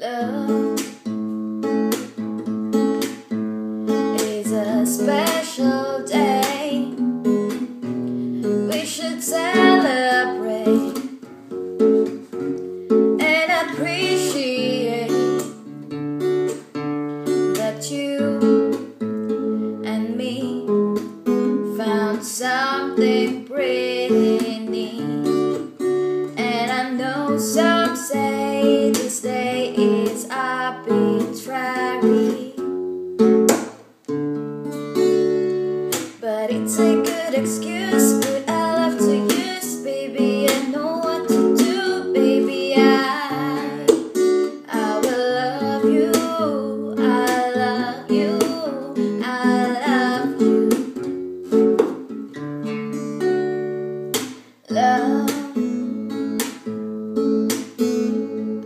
Love is a special day. We should celebrate and appreciate that you and me found something pretty neat. And I know some say this day is arbitrary, but it's a good excuse, good I love to use. Baby, I know what to do. Baby, I will love you. I love you. I love you. Love,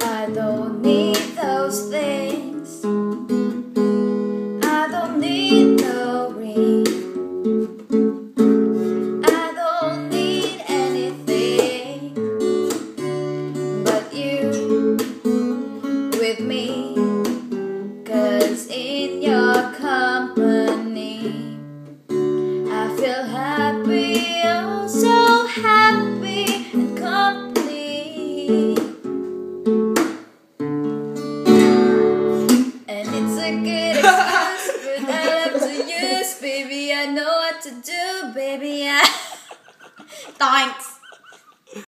I don't need those things. I don't need no ring. I don't need anything but you with me. 'Cause in your company I feel happy, oh so happy and complete. And it's a good excuse, but I love to use. Baby, I know what to do. Baby, I... Thanks.